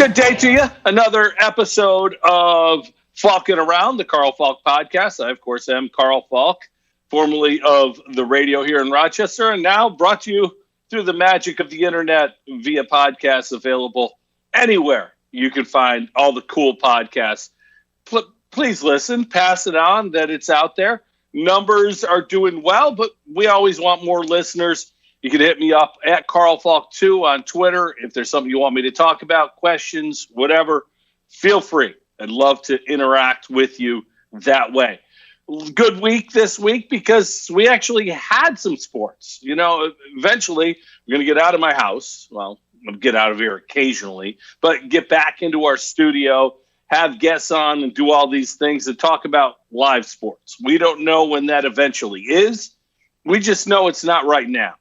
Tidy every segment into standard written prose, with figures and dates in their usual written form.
Good day to you. Another episode of Falkin Around, the Carl Falk podcast. I, of course, am Carl Falk, formerly of the radio here in Rochester, and now brought to you through the magic of the internet via podcasts available anywhere you can find all the cool podcasts. Please listen, pass it on that it's out there. Numbers are doing well, but we always want more listeners. You can hit me up at Carl Falk 2 on Twitter. If there's something you want me to talk about, questions, whatever, feel free. I'd love to interact with you that way. Good week this week because we actually had some sports. You know, eventually we're going to get out of my house. Well, I'll get out of here occasionally, but get back into our studio, have guests on and do all these things and talk about live sports. We don't know when that eventually is. We just know it's not right now.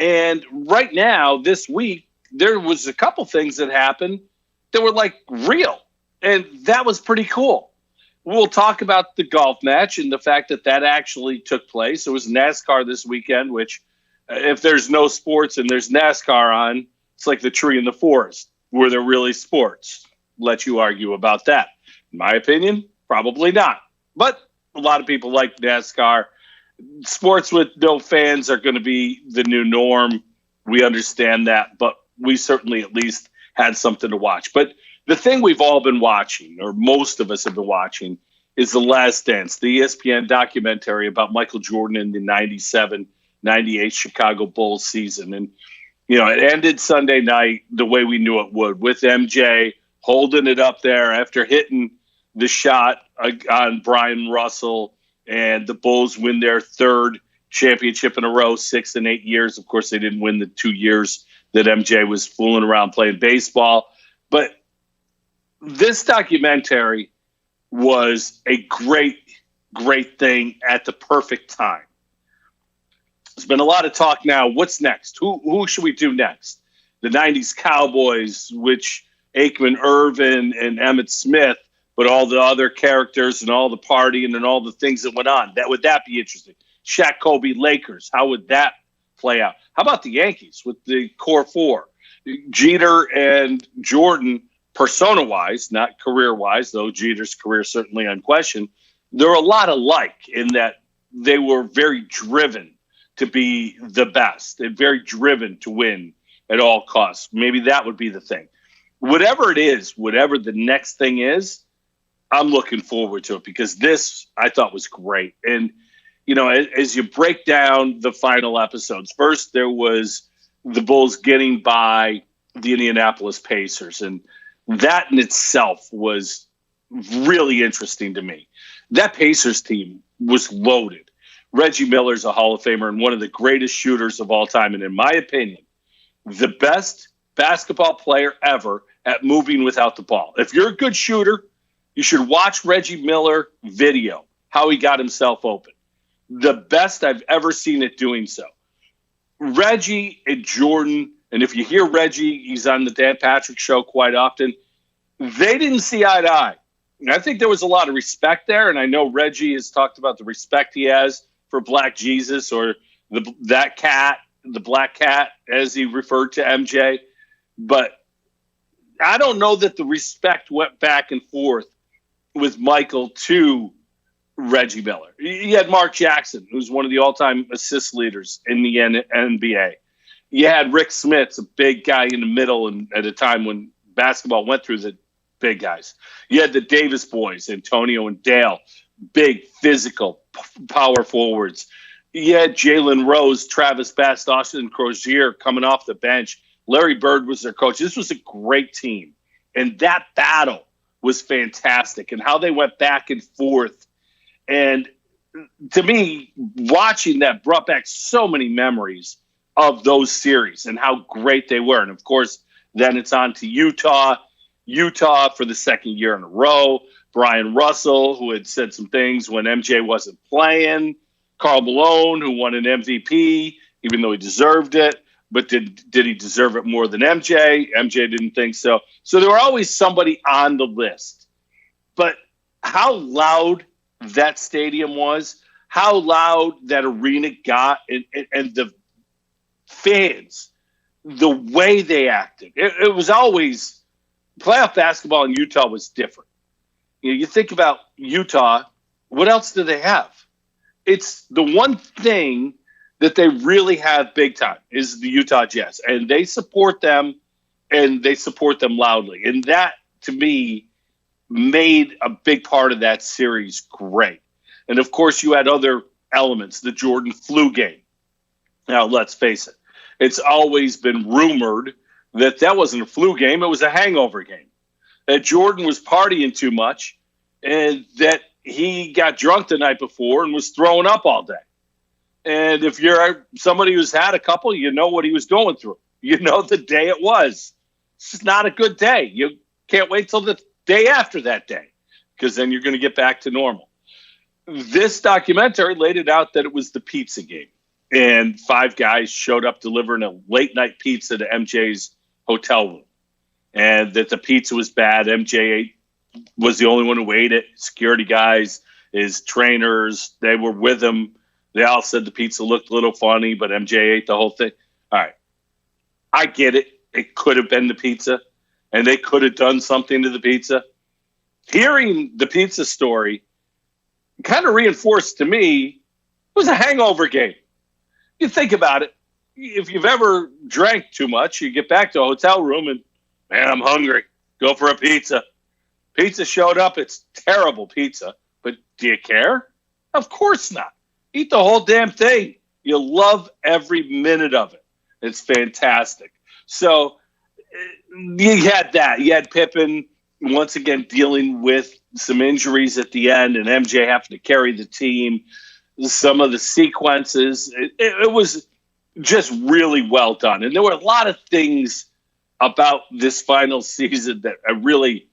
And right now, this week, there was a couple things that happened that were like real. And that was pretty cool. We'll talk about the golf match and the fact that that actually took place. It was NASCAR this weekend, which if there's no sports and there's NASCAR on, it's like the tree in the forest. Were there really sports? Let you argue about that. In my opinion, probably not. But a lot of people like NASCAR. Sports with no fans are going to be the new norm. We understand that, but we certainly at least had something to watch. But the thing we've all been watching, or most of us have been watching, is The Last Dance, the ESPN documentary about Michael Jordan in the 97-98 Chicago Bulls season. And, you know, it ended Sunday night the way we knew it would, with MJ holding it up there after hitting the shot on Brian Russell. And the Bulls win their third championship in a row, 6 and 8 years. Of course, they didn't win the 2 years that MJ was fooling around playing baseball. But this documentary was a great, great thing at the perfect time. There's been a lot of talk now. What's next? Who should we do next? The 90s Cowboys, which Aikman Irvin and Emmitt Smith, but all the other characters and all the partying and all the things that went on. Would that be interesting? Shaq, Kobe, Lakers. How would that play out? How about the Yankees with the core four? Jeter and Jordan, persona-wise, not career-wise, though Jeter's career certainly unquestioned, they're a lot alike in that they were very driven to be the best and very driven to win at all costs. Maybe that would be the thing. Whatever it is, whatever the next thing is, I'm looking forward to it because this I thought was great. And, you know, as you break down the final episodes, first there was the Bulls getting by the Indianapolis Pacers. And that in itself was really interesting to me. That Pacers team was loaded. Reggie Miller's a Hall of Famer and one of the greatest shooters of all time. And in my opinion, the best basketball player ever at moving without the ball. If you're a good shooter, you should watch Reggie Miller video, how he got himself open. The best I've ever seen it doing so. Reggie and Jordan, and if you hear Reggie, he's on the Dan Patrick Show quite often, they didn't see eye to eye. And I think there was a lot of respect there, and I know Reggie has talked about the respect he has for Black Jesus or the Black Cat, as he referred to MJ. But I don't know that the respect went back and forth with Michael to Reggie Miller. You had Mark Jackson, who's one of the all-time assist leaders in the NBA. You had Rick Smith, a big guy in the middle, and at a time when basketball went through the big guys. You had the Davis boys, Antonio and Dale, big, physical, power forwards. You had Jalen Rose, Travis Best, Austin Crozier coming off the bench. Larry Bird was their coach. This was a great team. And that battle was fantastic, and how they went back and forth. And to me, watching that brought back so many memories of those series and how great they were. And, of course, then it's on to Utah for the second year in a row. Brian Russell, who had said some things when MJ wasn't playing. Karl Malone, who won an MVP, even though he deserved it. But did he deserve it more than MJ? MJ didn't think so. So there were always somebody on the list. But how loud that stadium was, how loud that arena got, and the fans, the way they acted. It was always playoff basketball in Utah was different. You think about Utah, what else do they have? It's the one thing that they really have big time is the Utah Jazz, and they support them, and they support them loudly. And that, to me, made a big part of that series great. And, of course, you had other elements, the Jordan flu game. Now, let's face it, it's always been rumored that wasn't a flu game, it was a hangover game. That Jordan was partying too much and that he got drunk the night before and was throwing up all day. And if you're somebody who's had a couple, you know what he was going through. You know the day it was. It's just not a good day. You can't wait till the day after that day because then you're going to get back to normal. This documentary laid it out that it was the pizza game. And 5 guys showed up delivering a late-night pizza to MJ's hotel room. And that the pizza was bad. MJ was the only one who ate it. Security guys, his trainers, they were with him. They all said the pizza looked a little funny, but MJ ate the whole thing. All right. I get it. It could have been the pizza, and they could have done something to the pizza. Hearing the pizza story kind of reinforced to me it was a hangover game. You think about it. If you've ever drank too much, you get back to a hotel room and, man, I'm hungry. Go for a pizza. Pizza showed up. It's terrible pizza. But do you care? Of course not. Eat the whole damn thing. You love every minute of it. It's fantastic. So you had that. You had Pippen once again dealing with some injuries at the end and MJ having to carry the team. Some of the sequences, it was just really well done. And there were a lot of things about this final season that really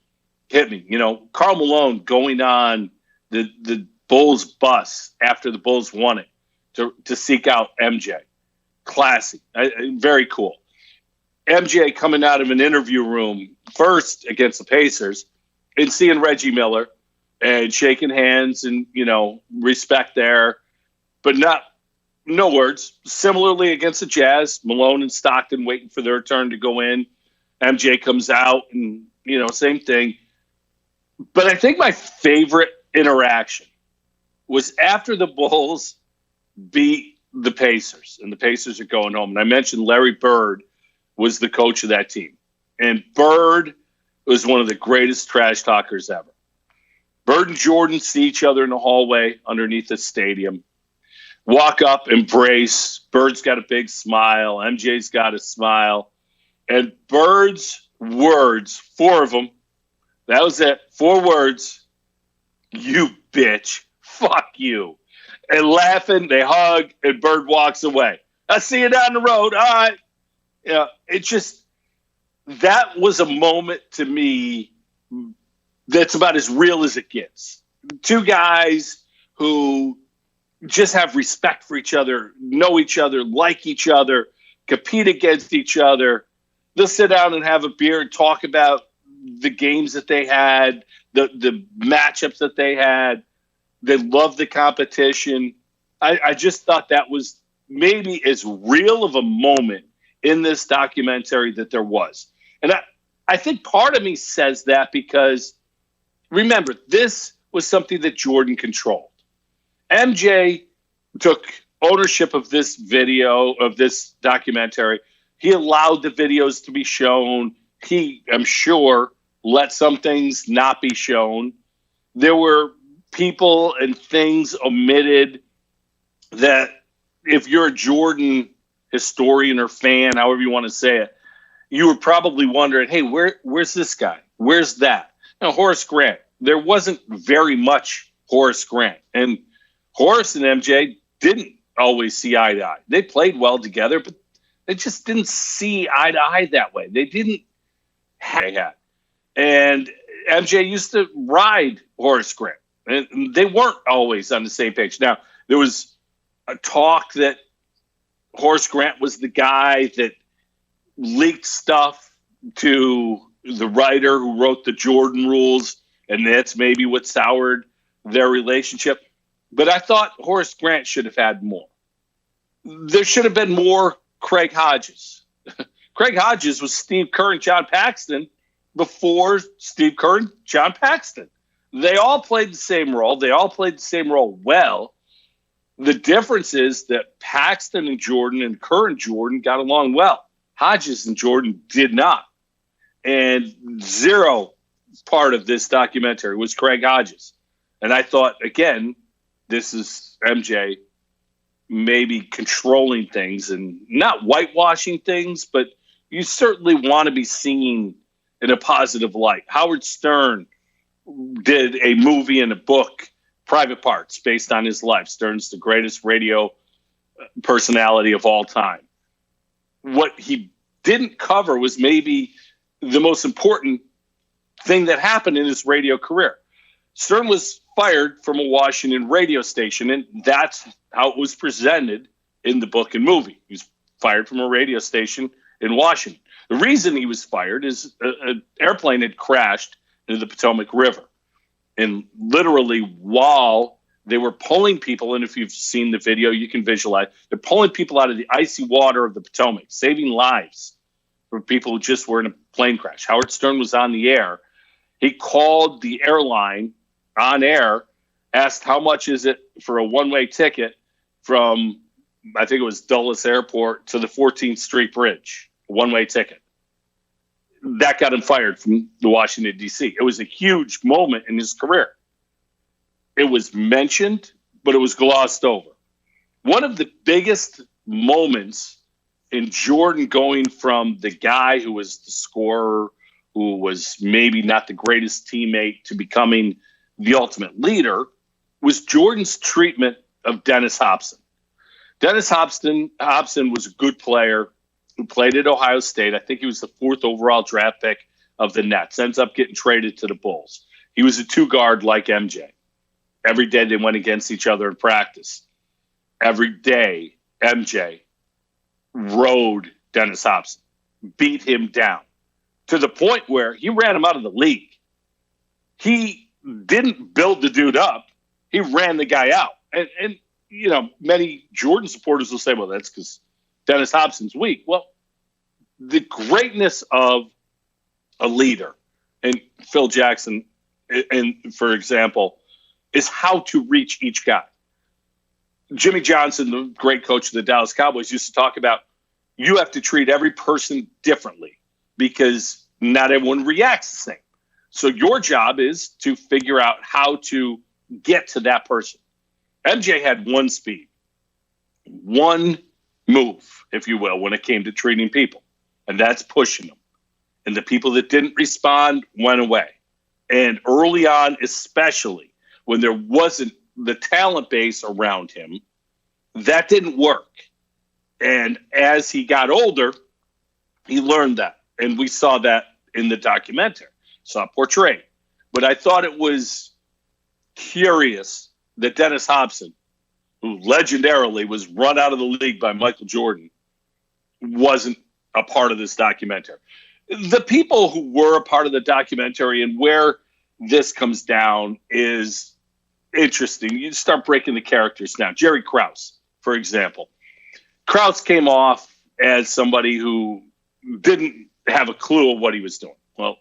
hit me. You know, Karl Malone going on the Bulls bus after the Bulls won it to seek out MJ. Classy. Very cool. MJ coming out of an interview room first against the Pacers and seeing Reggie Miller and shaking hands and, you know, respect there, but no words. Similarly against the Jazz, Malone and Stockton waiting for their turn to go in. MJ comes out and, you know, same thing. But I think my favorite interaction was after the Bulls beat the Pacers, and the Pacers are going home. And I mentioned Larry Bird was the coach of that team. And Bird was one of the greatest trash talkers ever. Bird and Jordan see each other in the hallway underneath the stadium. Walk up, embrace. Bird's got a big smile. MJ's got a smile. And Bird's words, 4 of them, that was it, 4 words, you bitch, fuck you. And laughing, they hug, and Bird walks away. I'll see you down the road. All right. Yeah, it just, that was a moment to me that's about as real as it gets. 2 guys who just have respect for each other, know each other, like each other, compete against each other. They'll sit down and have a beer and talk about the games that they had, the matchups that they had. They love the competition. I just thought that was maybe as real of a moment in this documentary that there was. And I think part of me says that because, remember, this was something that Jordan controlled. MJ took ownership of this video, of this documentary. He allowed the videos to be shown. He, I'm sure, let some things not be shown. There were people and things omitted that if you're a Jordan historian or fan, however you want to say it, you were probably wondering, hey, where's this guy? Where's that? Now, Horace Grant. There wasn't very much Horace Grant. And Horace and MJ didn't always see eye to eye. They played well together, but they just didn't see eye to eye that way. They didn't have. And MJ used to ride Horace Grant. And they weren't always on the same page. Now, there was a talk that Horace Grant was the guy that leaked stuff to the writer who wrote the Jordan rules, and that's maybe what soured their relationship. But I thought Horace Grant should have had more. There should have been more Craig Hodges. Craig Hodges was Steve Kerr and John Paxton before Steve Kerr and John Paxton. They all played the same role. They all played the same role well. The difference is that Paxton and Jordan and Kerr and Jordan got along well. Hodges and Jordan did not. And zero part of this documentary was Craig Hodges. And I thought, again, this is MJ maybe controlling things and not whitewashing things, but you certainly want to be seen in a positive light. Howard Stern did a movie and a book, Private Parts, based on his life. Stern's the greatest radio personality of all time. What he didn't cover was maybe the most important thing that happened in his radio career. Stern was fired from a Washington radio station, and that's how it was presented in the book and movie. He was fired from a radio station in Washington. The reason he was fired is an airplane had crashed into the Potomac River. And literally while they were pulling people, and if you've seen the video, you can visualize, they're pulling people out of the icy water of the Potomac, saving lives for people who just were in a plane crash. Howard Stern was on the air. He called the airline on air, asked how much is it for a one-way ticket from, I think it was Dulles Airport to the 14th Street Bridge, a one-way ticket. That got him fired from the Washington, D.C. It was a huge moment in his career. It was mentioned, but it was glossed over. One of the biggest moments in Jordan going from the guy who was the scorer, who was maybe not the greatest teammate, to becoming the ultimate leader was Jordan's treatment of Dennis Hobson. Dennis Hobson was a good player who played at Ohio State. I think he was the 4th overall draft pick of the Nets. Ends up getting traded to the Bulls. He was a two-guard like MJ. Every day they went against each other in practice. Every day, MJ rode Dennis Hobson, beat him down to the point where he ran him out of the league. He didn't build the dude up. He ran the guy out. And you know, many Jordan supporters will say, well, that's because Dennis Hobson's weak. Well, the greatness of a leader, and Phil Jackson, and for example, is how to reach each guy. Jimmy Johnson, the great coach of the Dallas Cowboys, used to talk about you have to treat every person differently because not everyone reacts the same. So your job is to figure out how to get to that person. MJ had one speed, one move, if you will, when it came to treating people, and that's pushing them. And the people that didn't respond went away. And early on, especially when there wasn't the talent base around him, that didn't work. And as he got older, he learned that. And we saw that in the documentary, saw it portrayed. But I thought it was curious that Dennis Hobson, who legendarily was run out of the league by Michael Jordan, wasn't a part of this documentary. The people who were a part of the documentary and where this comes down is interesting. You start breaking the characters down. Jerry Krause, for example. Krause came off as somebody who didn't have a clue of what he was doing. Well,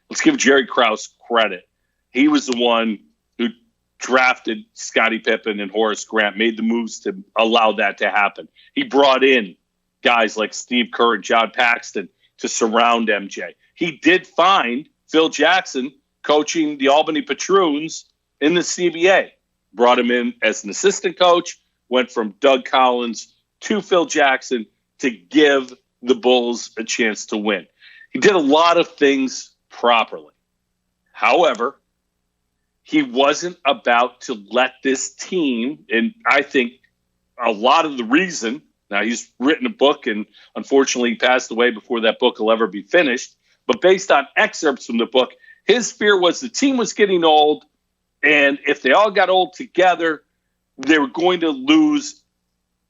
let's give Jerry Krause credit. He was the one who drafted Scottie Pippen and Horace Grant, made the moves to allow that to happen. He brought in guys like Steve Kerr and John Paxton to surround MJ. He did find Phil Jackson coaching the Albany Patroons in the CBA. Brought him in as an assistant coach, went from Doug Collins to Phil Jackson to give the Bulls a chance to win. He did a lot of things properly. However, he wasn't about to let this team, and I think a lot of the reason, now he's written a book and unfortunately he passed away before that book will ever be finished, but based on excerpts from the book, his fear was the team was getting old, and if they all got old together, they were going to lose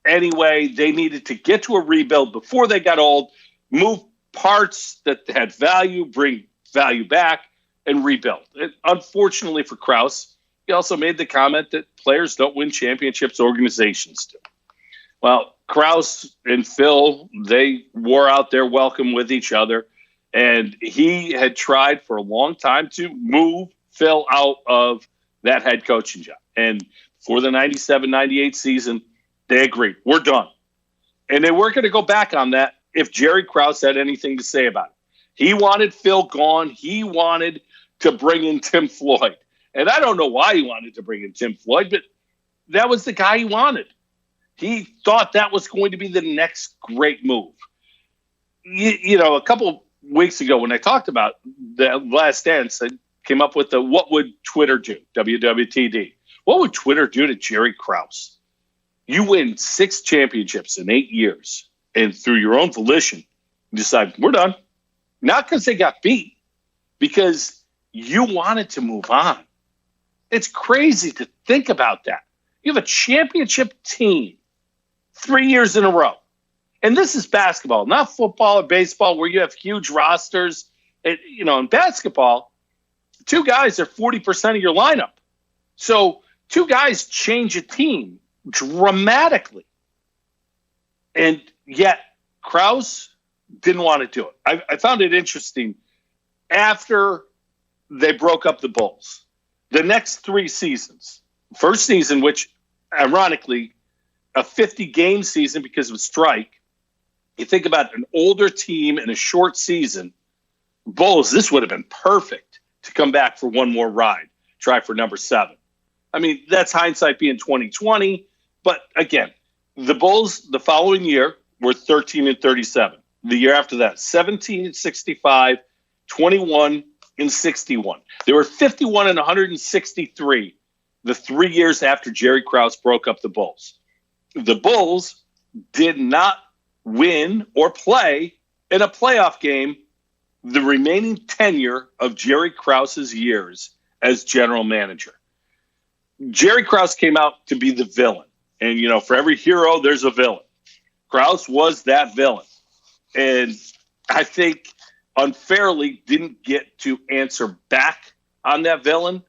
anyway. They needed to get to a rebuild before they got old, move parts that had value, bring value back, and rebuild. Unfortunately for Krause, he also made the comment that players don't win championships, organizations do. Well, Krause and Phil, they wore out their welcome with each other, And he had tried for a long time to move Phil out of that head coaching job. And for the 97-98 season, they agreed. We're done. And they weren't going to go back on that if Jerry Krause had anything to say about it. He wanted Phil gone. He wanted to bring in Tim Floyd. And I don't know why he wanted to bring in Tim Floyd, but that was the guy he wanted. He thought that was going to be the next great move. You know, a couple weeks ago when I talked about the Last Dance, I came up with the what would Twitter do, WWTD. What would Twitter do to Jerry Krause? You win 6 championships in 8 years, and through your own volition, you decide, we're done. Not because they got beat, because you wanted to move on. It's crazy to think about that. You have a championship team 3 years in a row. And this is basketball, not football or baseball where you have huge rosters. You know, in basketball, 2 guys are 40% of your lineup. So 2 guys change a team dramatically. And yet Krause didn't want to do it. I found it interesting. After they broke up the Bulls, the next 3 seasons, first season, which ironically, a 50-game season because of a strike. You think about an older team in a short season, Bulls, this would have been perfect to come back for one more ride, try for number 7. I mean, that's hindsight being 2020. But again, the Bulls the following year were 13-37. The year after that, 17-65, 21-61. They were 51-163 the 3 years after Jerry Krause broke up the Bulls. The Bulls did not win or play in a playoff game the remaining tenure of Jerry Krause's years as general manager. Jerry Krause came out to be the villain. And, you know, for every hero, there's a villain. Krause was that villain. And I think unfairly didn't get to answer back on that villain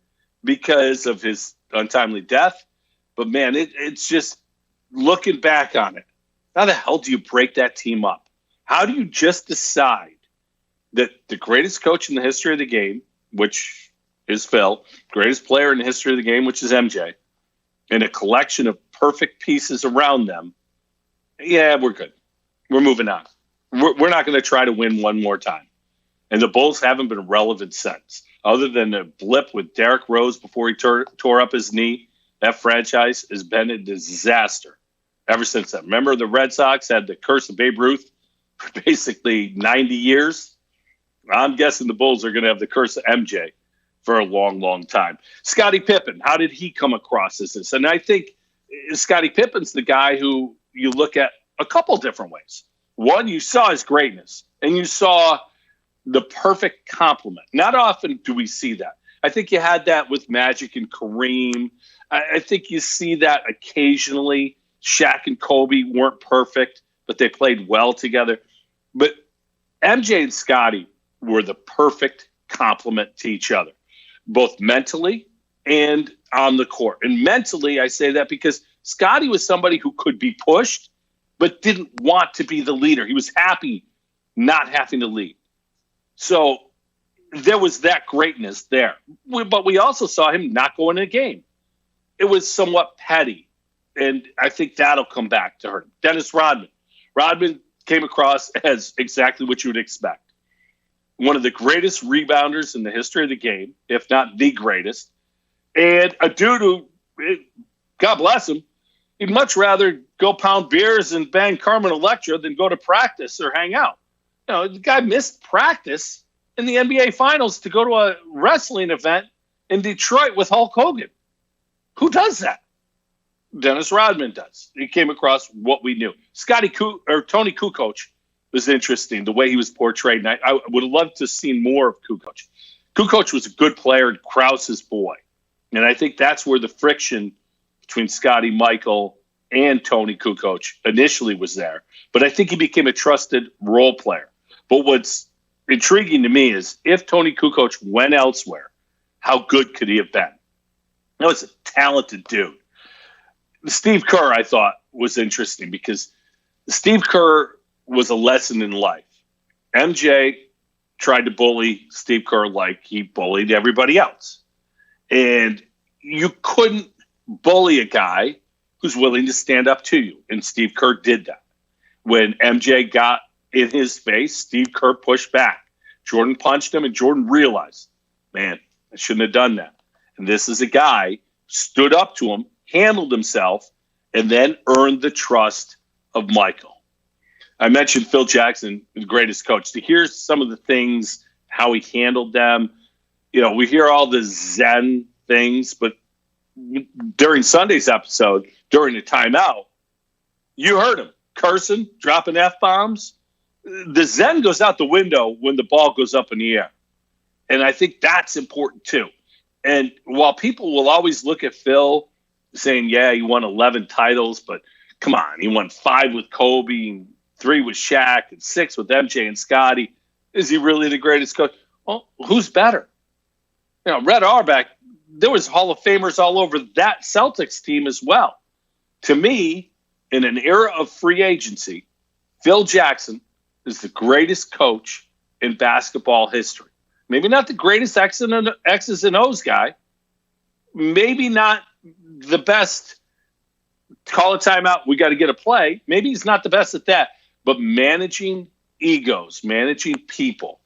because of his untimely death. But, man, it's just looking back on it. How the hell do you break that team up? How do you just decide that the greatest coach in the history of the game, which is Phil, greatest player in the history of the game, which is MJ, and a collection of perfect pieces around them, yeah, we're good. We're moving on. We're not going to try to win one more time. And the Bulls haven't been relevant since. Other than a blip with Derrick Rose before he tore up his knee, that franchise has been a disaster ever since then. Remember the Red Sox had the curse of Babe Ruth for basically 90 years? I'm guessing the Bulls are going to have the curse of MJ for a long, long time. Scottie Pippen, how did he come across as this? And I think Scottie Pippen's the guy who you look at a couple different ways. One, you saw his greatness, and you saw the perfect complement. Not often do we see that. I think you had that with Magic and Kareem. I think you see that occasionally. Shaq and Kobe weren't perfect, but they played well together. But MJ and Scottie were the perfect complement to each other, both mentally and on the court. And mentally, I say that because Scottie was somebody who could be pushed, but didn't want to be the leader. He was happy not having to lead. So there was that greatness there. But we also saw him not go in a game. It was somewhat petty. And I think that'll come back to hurt him. Dennis Rodman. Rodman came across as exactly what you would expect. One of the greatest rebounders in the history of the game, if not the greatest. And a dude who, God bless him, he'd much rather go pound beers and bang Carmen Electra than go to practice or hang out. You know, the guy missed practice in the NBA Finals to go to a wrestling event in Detroit with Hulk Hogan. Who does that? Dennis Rodman does. He came across what we knew. Tony Kukoc was interesting, the way he was portrayed. And I would have loved to have seen more of Kukoc. Kukoc was a good player and Krause's boy. And I think that's where the friction between Scottie Michael and Tony Kukoc initially was there. But I think he became a trusted role player. But what's intriguing to me is if Tony Kukoc went elsewhere, how good could he have been? That was a talented dude. Steve Kerr, I thought, was interesting because Steve Kerr was a lesson in life. MJ tried to bully Steve Kerr like he bullied everybody else. And you couldn't bully a guy who's willing to stand up to you. And Steve Kerr did that. When MJ got in his face, Steve Kerr pushed back. Jordan punched him, and Jordan realized, man, I shouldn't have done that. And this is a guy stood up to him, handled himself, and then earned the trust of Michael. I mentioned Phil Jackson, the greatest coach. To hear some of the things, how he handled them, we hear all the Zen things, but during Sunday's episode, during the timeout, you heard him cursing, dropping F-bombs. The Zen goes out the window when the ball goes up in the air. And I think that's important too. And while people will always look at Phil saying, yeah, he won 11 titles, but come on, he won 5 with Kobe, and 3 with Shaq, and 6 with MJ and Scotty. Is he really the greatest coach? Well, who's better? Red Auerbach, there was Hall of Famers all over that Celtics team as well. To me, in an era of free agency, Phil Jackson is the greatest coach in basketball history. Maybe not the greatest X's and O's guy. Maybe not the best. Call a timeout. We got to get a play. Maybe he's not the best at that. But managing egos, managing people,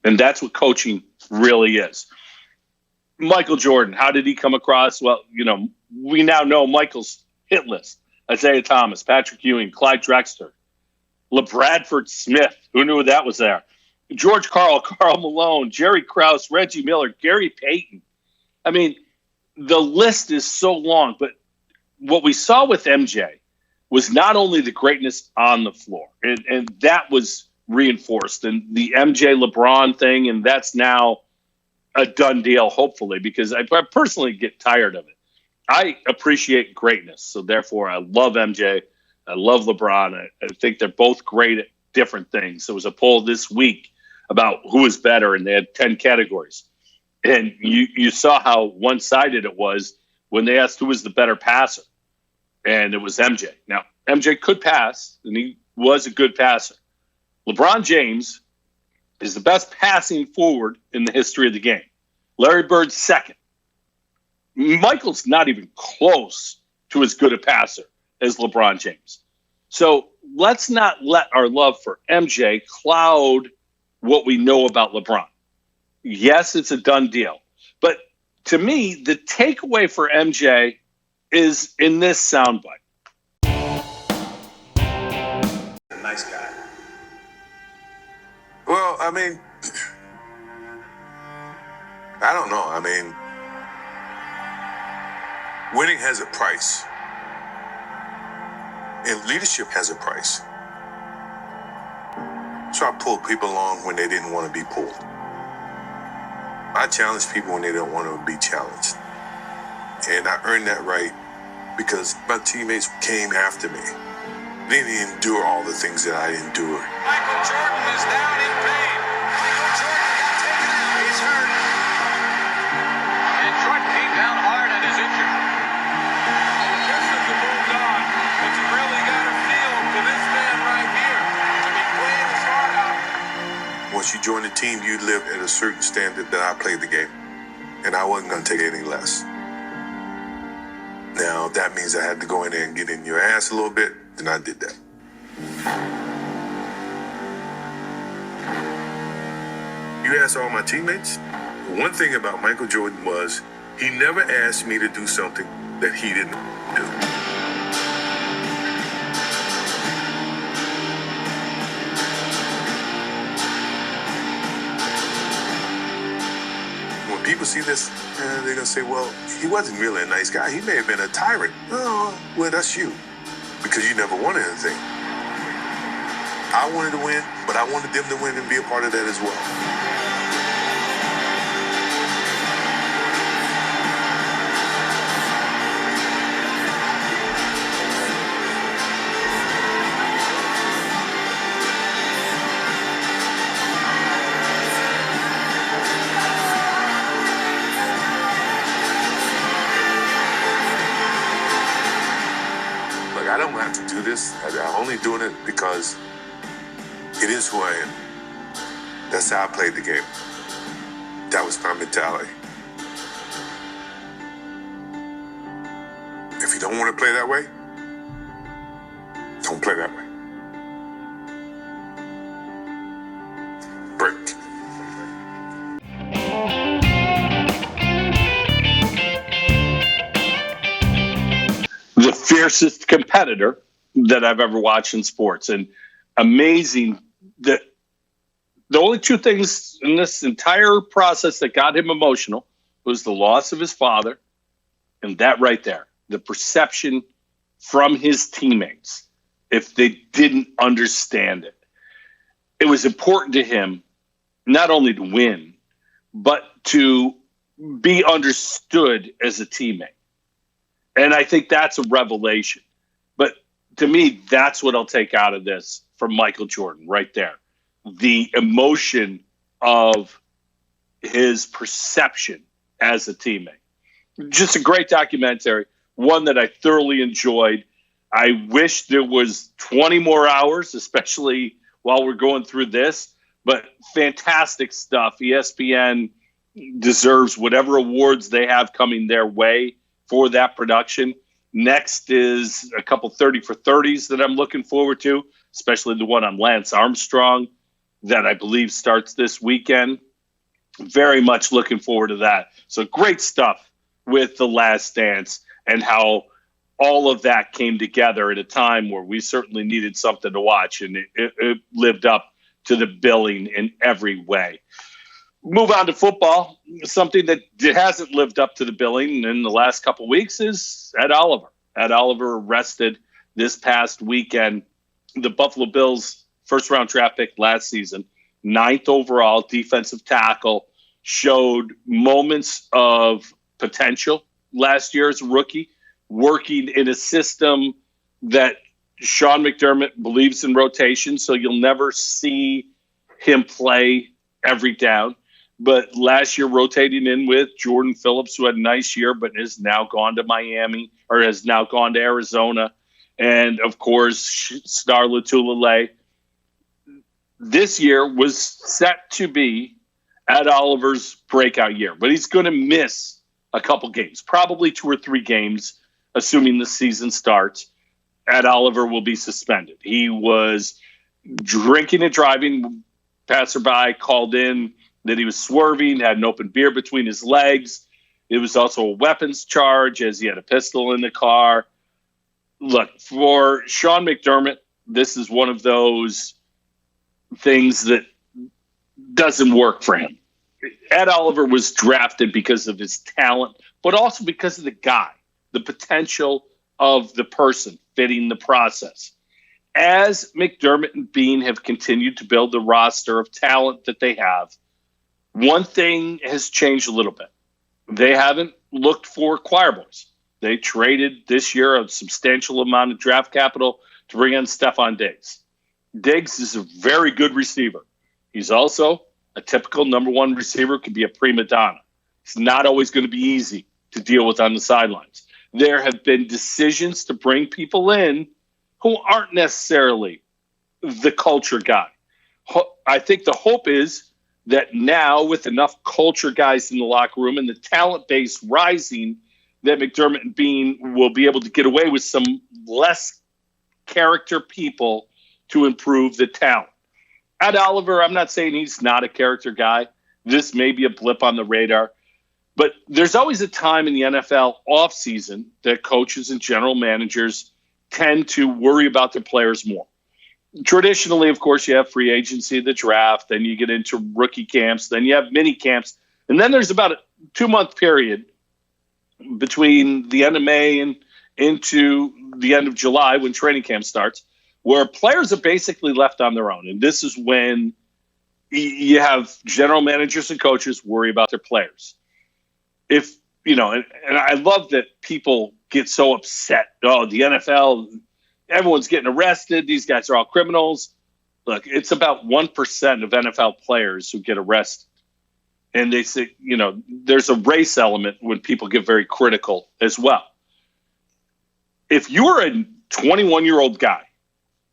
and that's what coaching really is. Michael Jordan, how did he come across? Well, we now know Michael's hit list. Isaiah Thomas, Patrick Ewing, Clyde Drexler, LeBradford Smith. Who knew that was there? George Karl, Karl Malone, Jerry Krause, Reggie Miller, Gary Payton. I mean, the list is so long, but what we saw with MJ was not only the greatness on the floor, and that was reinforced, and the MJ LeBron thing, and that's now a done deal, hopefully, because I personally get tired of it. I appreciate greatness, so therefore I love MJ. I love LeBron. I think they're both great at different things. There was a poll this week about who is better, and they had 10 categories. And you saw how one-sided it was when they asked who was the better passer, and it was MJ. Now, MJ could pass, and he was a good passer. LeBron James is the best passing forward in the history of the game. Larry Bird's second. Michael's not even close to as good a passer as LeBron James. So let's not let our love for MJ cloud what we know about LeBron. Yes, it's a done deal. But to me, the takeaway for MJ is in this soundbite. A nice guy. Well, I mean, I don't know. I mean, winning has a price. And leadership has a price. So I pulled people along when they didn't want to be pulled. I challenge people when they don't want to be challenged. And I earned that right because my teammates came after me. They didn't endure all the things that I endured. Michael Jordan is down in pain. Michael Jordan got taken out. He's hurt. And Jordan came down hard and is injured. And the Pistons have moved on. But you really got to feel to this man right here to be playing his heart out. Once you join the team, you live at a certain standard that I played the game. And I wasn't going to take any less. Now, that means I had to go in there and get in your ass a little bit, and I did that. You ask all my teammates, one thing about Michael Jordan was he never asked me to do something that he didn't do. When people see this, they're going to say, well, he wasn't really a nice guy. He may have been a tyrant. Oh, well, that's you. Because you never wanted anything. I wanted to win, but I wanted them to win and be a part of that as well. I don't have to do this. I'm only doing it because it is who I am. That's how I played the game. That was my mentality. If you don't want to play that way, don't play that way. Break. The fiercest competitor that I've ever watched in sports, and amazing that the only two things in this entire process that got him emotional was the loss of his father, and that right there, the perception from his teammates, if they didn't understand it. It was important to him not only to win, but to be understood as a teammate. And I think that's a revelation. But to me, that's what I'll take out of this from Michael Jordan right there. The emotion of his perception as a teammate. Just a great documentary, one that I thoroughly enjoyed. I wish there was 20 more hours, especially while we're going through this, but fantastic stuff. ESPN deserves whatever awards they have coming their way for that production. Next is a couple 30 for 30s that I'm looking forward to, especially the one on Lance Armstrong that I believe starts this weekend. Very much looking forward to that. So great stuff with The Last Dance and how all of that came together at a time where we certainly needed something to watch, and it lived up to the billing in every way. Move on to football. Something that hasn't lived up to the billing in the last couple of weeks is Ed Oliver. Ed Oliver arrested this past weekend. The Buffalo Bills first-round draft pick last season, 9th overall defensive tackle, showed moments of potential last year as a rookie, working in a system that Sean McDermott believes in rotation, so you'll never see him play every down. But last year rotating in with Jordan Phillips, who had a nice year but has now gone to Miami or has now gone to Arizona. And, of course, Star Lotulelei. This year was set to be Ed Oliver's breakout year, but he's going to miss a couple games, probably 2 or 3 games, assuming the season starts. Ed Oliver will be suspended. He was drinking and driving. Passerby called in that he was swerving, had an open beer between his legs. It was also a weapons charge as he had a pistol in the car. Look, for Sean McDermott, this is one of those things that doesn't work for him. Ed Oliver was drafted because of his talent, but also because of the guy, the potential of the person fitting the process. As McDermott and Bean have continued to build the roster of talent that they have, one thing has changed a little bit. They haven't looked for choir boys. They traded this year a substantial amount of draft capital to bring in Stephon Diggs. Diggs is a very good receiver. He's also a typical number one receiver, could be a prima donna. It's not always going to be easy to deal with on the sidelines. There have been decisions to bring people in who aren't necessarily the culture guy. I think the hope is that now with enough culture guys in the locker room and the talent base rising, that McDermott and Bean will be able to get away with some less character people to improve the talent. Ed Oliver, I'm not saying he's not a character guy. This may be a blip on the radar. But there's always a time in the NFL offseason that coaches and general managers tend to worry about their players more. Traditionally, of course, you have free agency, the draft, then you get into rookie camps, then you have mini camps, and then there's about a 2-month period between the end of May and into the end of July when training camp starts, where players are basically left on their own. And this is when you have general managers and coaches worry about their players. If, you know, and I love that people get so upset. Oh, the NFL, everyone's getting arrested. These guys are all criminals. Look, it's about 1% of NFL players who get arrested. And they say, you know, there's a race element when people get very critical as well. If you're a 21-year-old guy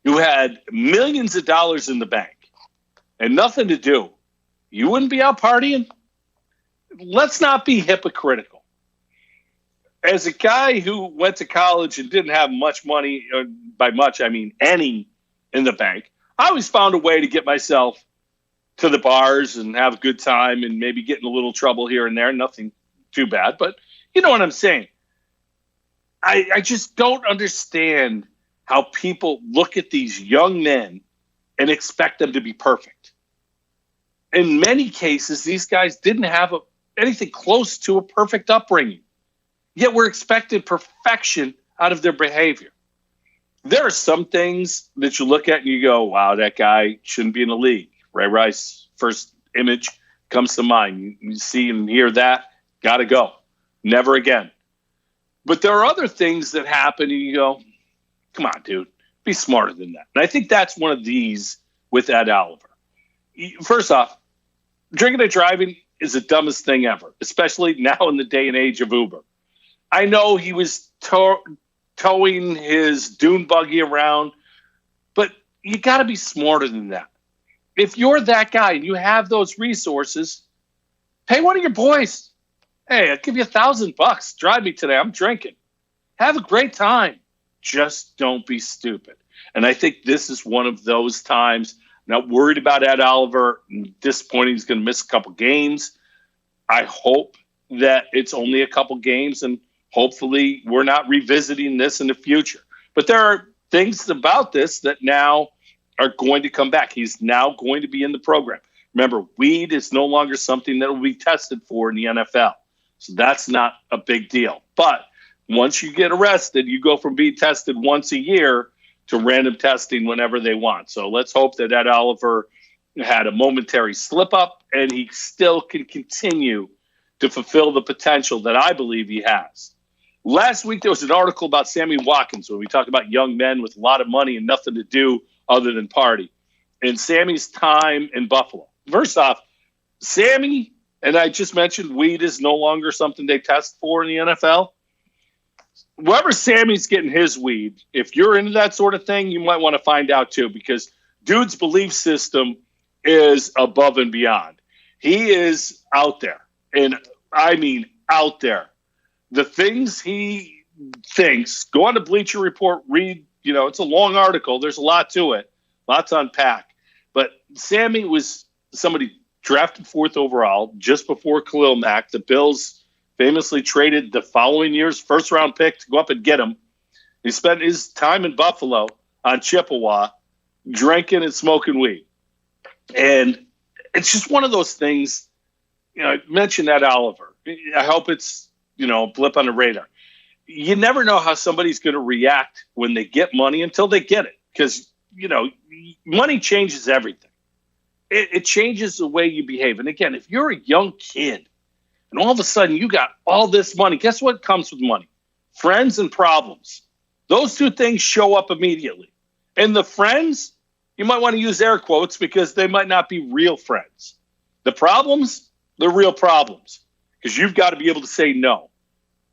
who had millions of dollars in the bank and nothing to do you wouldn't be out partying? Let's not be hypocritical. As a guy who went to college and didn't have much money, by much I mean any, in the bank, I always found a way to get myself to the bars and have a good time and maybe get in a little trouble here and there. Nothing too bad, but you know what I'm saying. I just don't understand how people look at these young men and expect them to be perfect. In many cases, these guys didn't have anything close to a perfect upbringing, yet we're expected perfection out of their behavior. There are some things that you look at and you go, wow, that guy shouldn't be in the league. Ray Rice, first image comes to mind. You see and hear that, got to go. Never again. But there are other things that happen and you go, come on, dude, be smarter than that. And I think that's one of these with Ed Oliver. First off, drinking and driving is the dumbest thing ever, especially now in the day and age of Uber. I know he was towing his dune buggy around, but you got to be smarter than that. If you're that guy and you have those resources, pay one of your boys. Hey, I'll give you $1,000. Drive me today. I'm drinking. Have a great time. Just don't be stupid. And I think this is one of those times. I'm not worried about Ed Oliver. I'm disappointed he's going to miss a couple games. I hope that it's only a couple games, and hopefully we're not revisiting this in the future. But there are things about this that now are going to come back. He's now going to be in the program. Remember, weed is no longer something that will be tested for in the NFL. So that's not a big deal. But once you get arrested, you go from being tested once a year to random testing whenever they want. So let's hope that Ed Oliver had a momentary slip up and he still can continue to fulfill the potential that I believe he has. Last week, there was an article about Sammy Watkins where we talked about young men with a lot of money and nothing to do other than party. And Sammy's time in Buffalo. First off, Sammy, and I just mentioned weed is no longer something they test for in the NFL. Wherever Sammy's getting his weed, if you're into that sort of thing, you might want to find out too, because dude's belief system is above and beyond. He is out there, and I mean out there. The things he thinks, go on to Bleacher Report, read, it's a long article. There's a lot to it, lots to unpack. But Sammy was somebody drafted 4th overall just before Khalil Mack. The Bills famously traded the following year's first-round pick to go up and get him. He spent his time in Buffalo on Chippewa drinking and smoking weed. And it's just one of those things, I mentioned Ed Oliver. I hope it's, a blip on the radar. You never know how somebody's going to react when they get money until they get it. Because, money changes everything. It changes the way you behave. And again, if you're a young kid and all of a sudden you got all this money, guess what comes with money? Friends and problems. Those two things show up immediately. And the friends, you might want to use air quotes because they might not be real friends. The problems, they're real problems because you've got to be able to say no.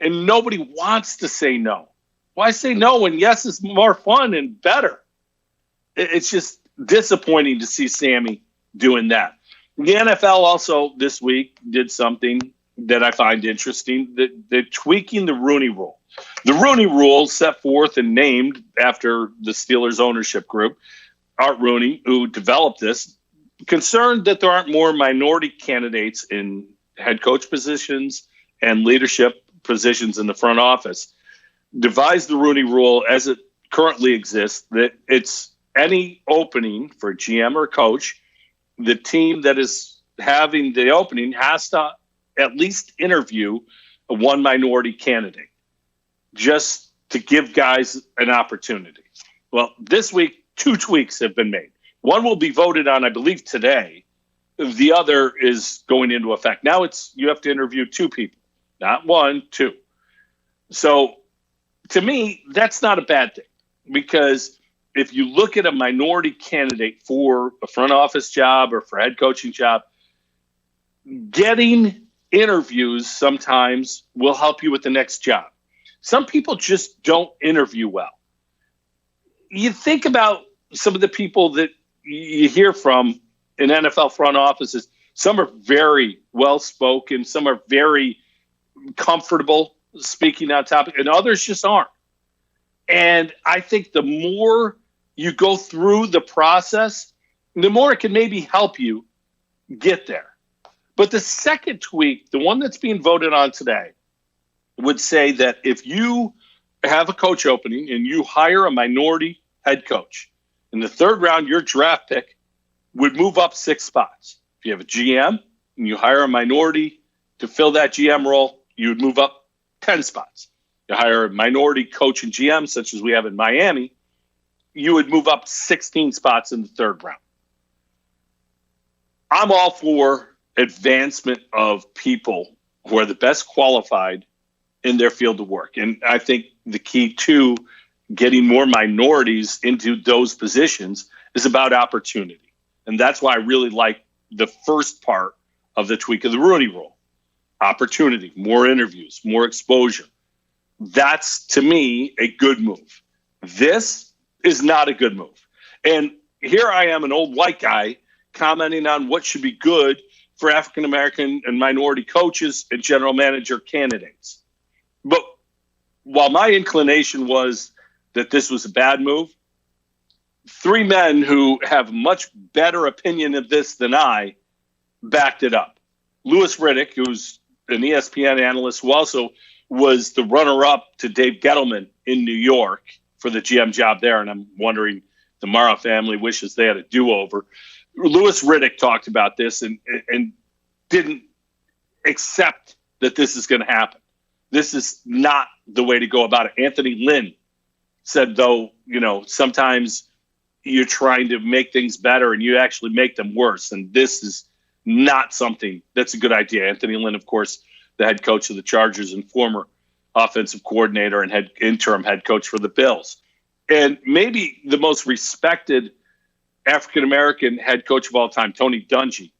And nobody wants to say no. Why say no when yes is more fun and better? It's just disappointing to see Sammy doing that. The NFL also this week did something that I find interesting. They're tweaking the Rooney Rule. The Rooney Rule set forth and named after the Steelers ownership group, Art Rooney, who developed this, concerned that there aren't more minority candidates in head coach positions and leadership positions in the front office, devised the Rooney Rule as it currently exists, that it's any opening for a GM or coach, the team that is having the opening has to at least interview one minority candidate just to give guys an opportunity. Well, this week, 2 tweaks have been made. One will be voted on, I believe, today. The other is going into effect. Now you have to interview 2 people, not 1, 2. So to me, that's not a bad thing because if you look at a minority candidate for a front office job or for a head coaching job, getting interviews sometimes will help you with the next job. Some people just don't interview well. You think about some of the people that you hear from in NFL front offices Some are very well-spoken. Some are very comfortable speaking on topic, and others just aren't. And I think the more you go through the process, the more it can maybe help you get there. But the second tweak, the one that's being voted on today, would say that if you have a coach opening and you hire a minority head coach, in the third round, your draft pick would move up 6 spots. If you have a GM and you hire a minority to fill that GM role, you would move up 10 spots. You hire a minority coach and GM, such as we have in Miami, you would move up 16 spots in the third round. I'm all for advancement of people who are the best qualified in their field of work. And I think the key to getting more minorities into those positions is about opportunity. And that's why I really like the first part of the tweak of the Rooney Rule. Opportunity, more interviews, more exposure. That's, to me, a good move. This is not a good move. And here I am, an old white guy, commenting on what should be good for African-American and minority coaches and general manager candidates. But while my inclination was that this was a bad move, 3 men who have much better opinion of this than I backed it up. Louis Riddick, who's an ESPN analyst who also was the runner-up to Dave Gettleman in New York for the GM job there, and I'm wondering the Mara family wishes they had a do-over. Louis Riddick talked about this and didn't accept that this is going to happen. This is not the way to go about it. Anthony Lynn said, though, sometimes you're trying to make things better and you actually make them worse. And this is not something that's a good idea. Anthony Lynn, of course, the head coach of the Chargers and former offensive coordinator and interim head coach for the Bills. And maybe the most respected African-American head coach of all time, Tony Dungy,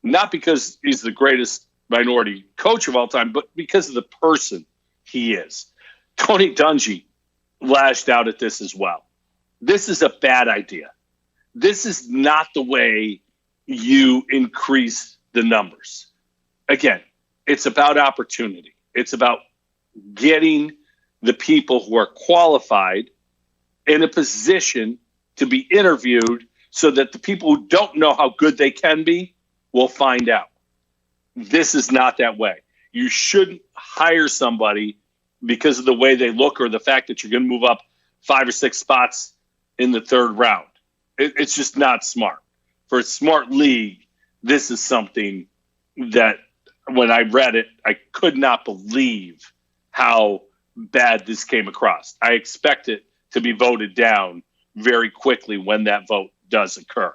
not because he's the greatest minority coach of all time, but because of the person he is. Tony Dungy lashed out at this as well. This is a bad idea. This is not the way you increase the numbers. Again, it's about opportunity. It's about getting the people who are qualified in a position to be interviewed so that the people who don't know how good they can be will find out. This is not that way. You shouldn't hire somebody because of the way they look or the fact that you're going to move up 5 or 6 spots in the third round. It's just not smart. For a smart league, this is something that when I read it, I could not believe how bad this came across. I expect it to be voted down very quickly when that vote does occur.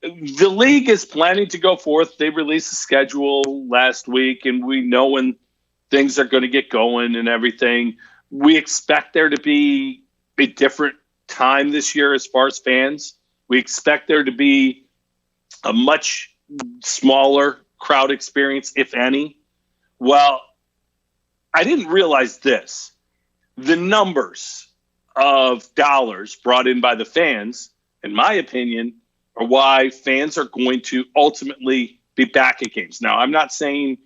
The league is planning to go forth. They released a schedule last week, and we know when things are going to get going and everything. We expect there to be a different time this year as far as fans. We expect there to be a much smaller crowd experience, if any. Well, I didn't realize this. The numbers of dollars brought in by the fans, in my opinion, are why fans are going to ultimately be back at games. Now, I'm not saying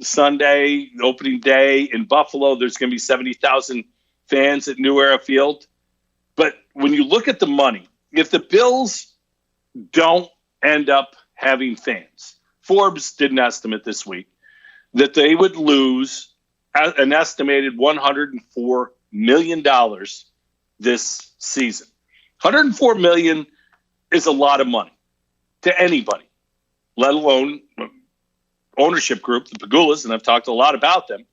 Sunday, opening day in Buffalo, there's going to be 70,000 fans at New Era Field. But when you look at the money, if the Bills don't end up having fans, Forbes did an estimate this week that they would lose an estimated $104 million this season. $104 million is a lot of money to anybody, let alone ownership group, the Pagulas, and I've talked a lot about them,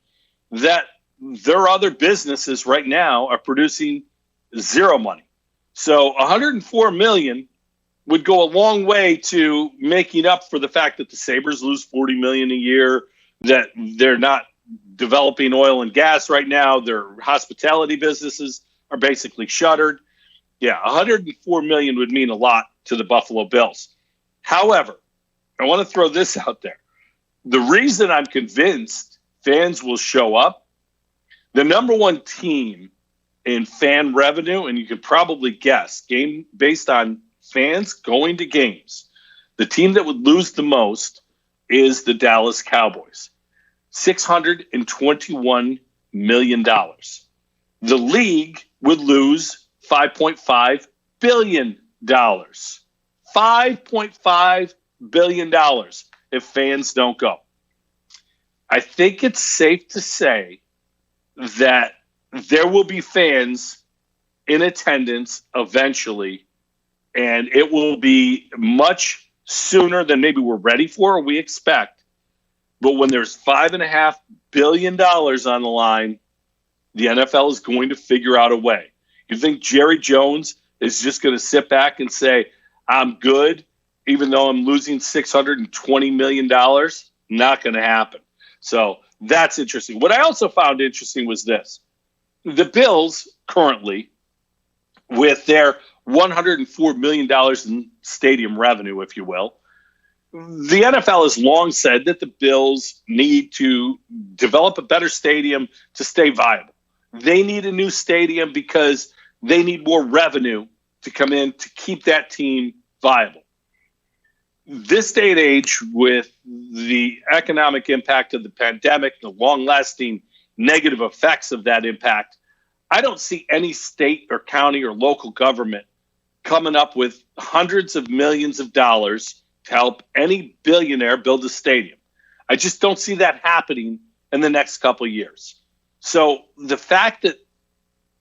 that their other businesses right now are producing zero money. So $104 million would go a long way to making up for the fact that the Sabres lose $40 million a year, that they're not developing oil and gas right now. Their hospitality businesses are basically shuttered. Yeah, $104 million would mean a lot to the Buffalo Bills. However, I want to throw this out there. The reason I'm convinced fans will show up, the number one team in fan revenue, and you could probably guess, based on fans going to games, the team that would lose the most is the Dallas Cowboys. $621 million. The league would lose $5.5 billion. $5.5 billion if fans don't go. I think it's safe to say that there will be fans in attendance eventually, and it will be much sooner than maybe we're ready for or we expect. But when there's $5.5 billion on the line, the NFL is going to figure out a way. You think Jerry Jones is just going to sit back and say, I'm good, even though I'm losing $620 million? Not going to happen. So that's interesting. What I also found interesting was this. The Bills currently, with their $104 million in stadium revenue, if you will, the NFL has long said that the Bills need to develop a better stadium to stay viable. They need a new stadium because they need more revenue to come in to keep that team viable. This day and age, with the economic impact of the pandemic, the long-lasting negative effects of that impact, I don't see any state or county or local government coming up with hundreds of millions of dollars to help any billionaire build a stadium. I just don't see that happening in the next couple of years. So the fact that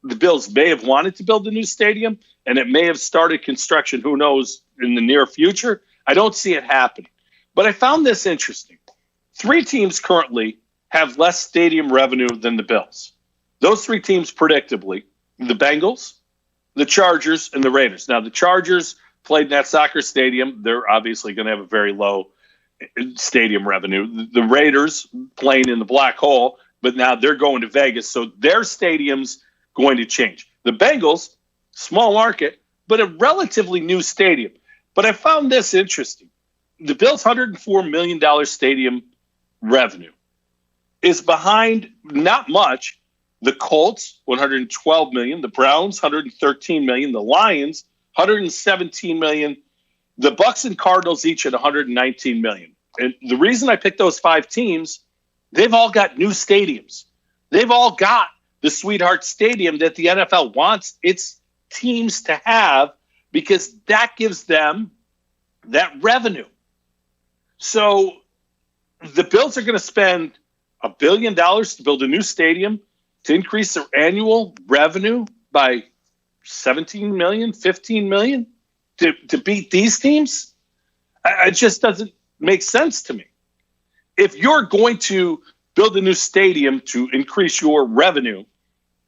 the Bills may have wanted to build a new stadium and it may have started construction, who knows, in the near future, I don't see it happening. But I found this interesting. 3 teams currently have less stadium revenue than the Bills. Those 3 teams, predictably, the Bengals, the Chargers, and the Raiders. Now, the Chargers played in that soccer stadium. They're obviously going to have a very low stadium revenue. The Raiders playing in the black hole, but now they're going to Vegas, so their stadium's going to change. The Bengals, small market, but a relatively new stadium. But I found this interesting. The Bills' $104 million stadium revenue is behind, not much, the Colts, $112 million, the Browns, $113 million, the Lions, $117 million, the Bucks and Cardinals each at $119 million. And the reason I picked those 5 teams, they've all got new stadiums. They've all got the sweetheart stadium that the NFL wants its teams to have, because that gives them that revenue. So the Bills are going to spend $1 billion to build a new stadium to increase their annual revenue by $17 million, $15 million to beat these teams. It just doesn't make sense to me. If you're going to build a new stadium to increase your revenue,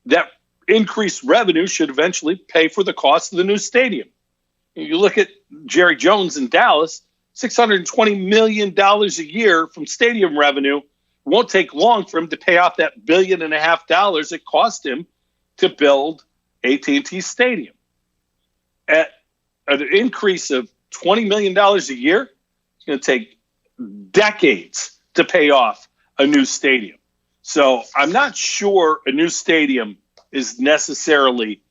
that increased revenue should eventually pay for the cost of the new stadium. You look at Jerry Jones in Dallas, $620 million a year from stadium revenue. It won't take long for him to pay off that $1.5 billion it cost him to build AT&T Stadium. At an increase of $20 million a year, it's going to take decades to pay off a new stadium. So I'm not sure a new stadium is necessarily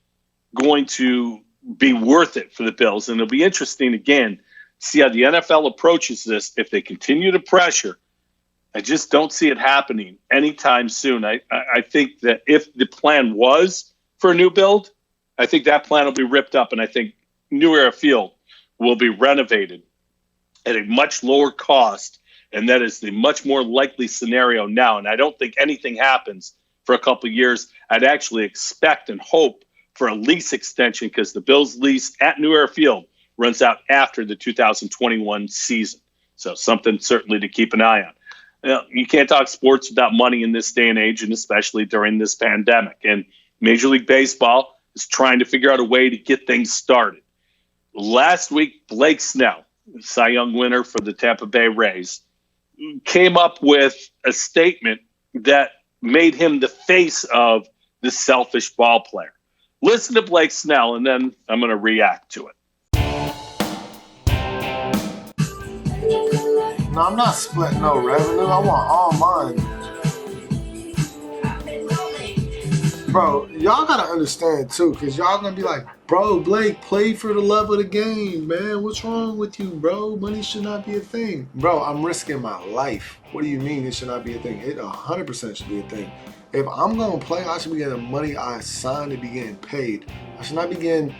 going to be worth it for the Bills. And it'll be interesting, again, see how the NFL approaches this. If they continue to pressure, I just don't see it happening anytime soon. I think that if the plan was for a new build, I think that plan will be ripped up, and I think New Era Field will be renovated at a much lower cost, and that is the much more likely scenario now. And I don't think anything happens for a couple of years. I'd actually expect and hope for a lease extension, because the Bills' lease at New Era Field runs out after the 2021 season. So something certainly to keep an eye on. You can't talk sports without money in this day and age, and especially during this pandemic. And Major League Baseball is trying to figure out a way to get things started. Last week, Blake Snell, Cy Young winner for the Tampa Bay Rays, came up with a statement that made him the face of the selfish ball player. Listen to Blake Snell, and then I'm going to react to it. No, I'm not splitting no revenue. I want all mine. bro, y'all gotta understand too, because y'all gonna be like, bro, Blake, play for the love of the game, man. What's wrong with you, bro? Money should not be a thing. Bro, I'm risking my life. What do you mean it should not be a thing? It 100% should be a thing. If I'm gonna play, I should be getting the money I signed to be getting paid. I should not be getting